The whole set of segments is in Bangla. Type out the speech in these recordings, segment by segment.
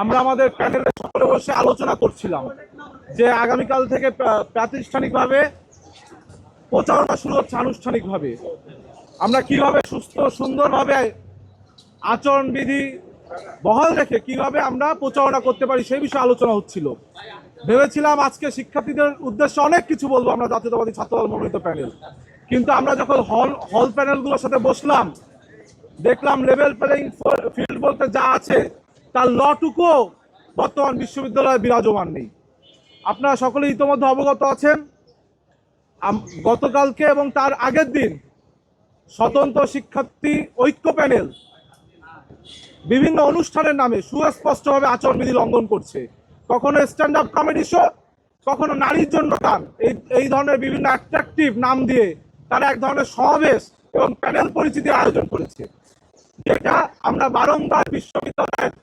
আমরা আমাদের প্যানেলে সকলে বসে আলোচনা করছিলাম যে আগামীকাল থেকে প্রাতিষ্ঠানিকভাবে প্রচারণা শুরু হচ্ছে। আনুষ্ঠানিকভাবে আমরা কিভাবে সুস্থ সুন্দরভাবে আচরণবিধি বহাল রেখে কিভাবে আমরা প্রচারণা করতে পারি সেই বিষয়ে আলোচনা হচ্ছিল। ভেবেছিলাম আজকে শিক্ষার্থীদের উদ্দেশ্যে অনেক কিছু বলবো আমরা জাতীয়তাবাদী ছাত্রদল মনোনীত প্যানেল, কিন্তু আমরা যখন হল প্যানেলগুলোর সাথে বসলাম দেখলাম লেভেল প্লেইং ফিল্ড বলতে যা আছে তার লটুকুও বর্তমান বিশ্ববিদ্যালয়ে বিরাজমান নেই। আপনারা সকলে ইতোমধ্যে অবগত আছেন, গতকালকে এবং তার আগের দিন স্বতন্ত্র শিক্ষার্থী ঐক্য প্যানেল বিভিন্ন অনুষ্ঠানের নামে সুস্পষ্টভাবে আচরণবিধি লঙ্ঘন করছে। কখনো স্ট্যান্ড আপ কমেডি শো, কখনো নারীর জন্য গান, এই ধরনের বিভিন্ন অ্যাট্রাকটিভ নাম দিয়ে তারা এক ধরনের সমাবেশ এবং প্যানেল পরিচিতির আয়োজন করেছে, যেটা আমরা বারংবার বিশ্ববিদ্যালয়ের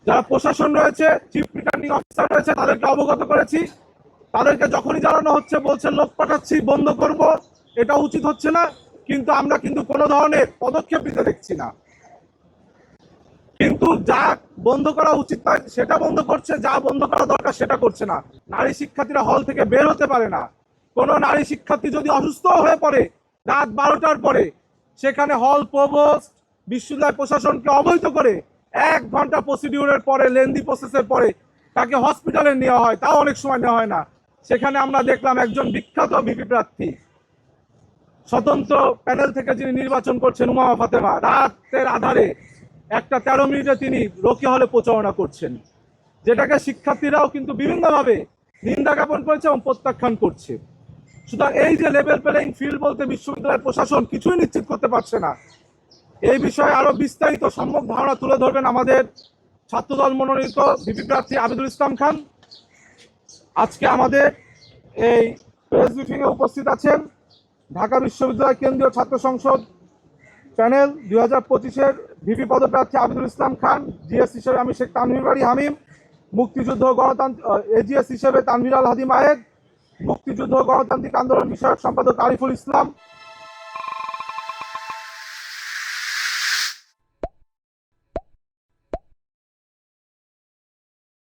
যারা প্রশাসন রয়েছে, চিফ রিটার্নিং অফিসার রয়েছে তাদেরকে অবগত করেছি। তাদেরকে যখনই জানানো হচ্ছে বলছে লোক পাঠাচ্ছি, বন্ধ করব, এটা উচিত হচ্ছে না, কিন্তু আমরা কিন্তু কোনো ধরনের পদক্ষেপ নিতে দেখছি না। কিন্তু যা বন্ধ করা উচিত সেটা বন্ধ করছে, যা বন্ধ করা দরকার সেটা করছে না। নারী শিক্ষার্থীরা হল থেকে বের হতে পারে না। কোনো নারী শিক্ষার্থী যদি অসুস্থ হয়ে পড়ে রাত 12টার পরে, সেখানে হল প্রভোস্ট বিশ্ববিদ্যালয় প্রশাসনকে অবহিত করে 1 ঘন্টা প্রসিডিউরের পরে, লেন্দি প্রসেসের পরে তাকে হসপিটালে নেওয়া হয়, তাও অনেক সময় নেওয়া হয় না। সেখানে আমরা দেখলাম একজন বিখ্যাত ভিপি প্রার্থী স্বতন্ত্র প্যানেল থেকে যিনি নির্বাচন করছেন, উমামা ফাতেমা, রাতের আধারে 1টা 13 মিনিটে তিনি রোকেয়া হলে প্রচারণা করছেন, যেটাকে শিক্ষার্থীরাও কিন্তু বিভিন্নভাবে নিন্দা জ্ঞাপন করেছে এবং প্রত্যাখ্যান করছে। সুতরাং এই যে লেভেল প্লেইং ফিল্ড বলতে বিশ্ববিদ্যালয়ের প্রশাসন কিছুই নিশ্চিত করতে পারছে না, এই বিষয়ে আরো বিস্তারিত সম্যক ধারণা তুলে ধরবেন আমাদের ছাত্রদল মনোনীত ভিপি প্রার্থী আবিদুল ইসলাম খান। আজকে আমাদের এই প্রেস ব্রিফিংয়ে উপস্থিত আছেন ঢাকা বিশ্ববিদ্যালয় কেন্দ্রীয় ছাত্র সংসদ প্যানেল 2025-এর ভিপি পদপ্রার্থী আবিদুল ইসলাম খান, জিএস হিসেবে আমি শেখ তানভীর বাড়ি হামিম, মুক্তিযুদ্ধ গণতান্ত্রিক এজিএস হিসেবে তানভীর আল হাদি মাহেদ, মুক্তিযুদ্ধ গণতান্ত্রিক আন্দোলন বিষয়ক সম্পাদক আরিফুল ইসলাম,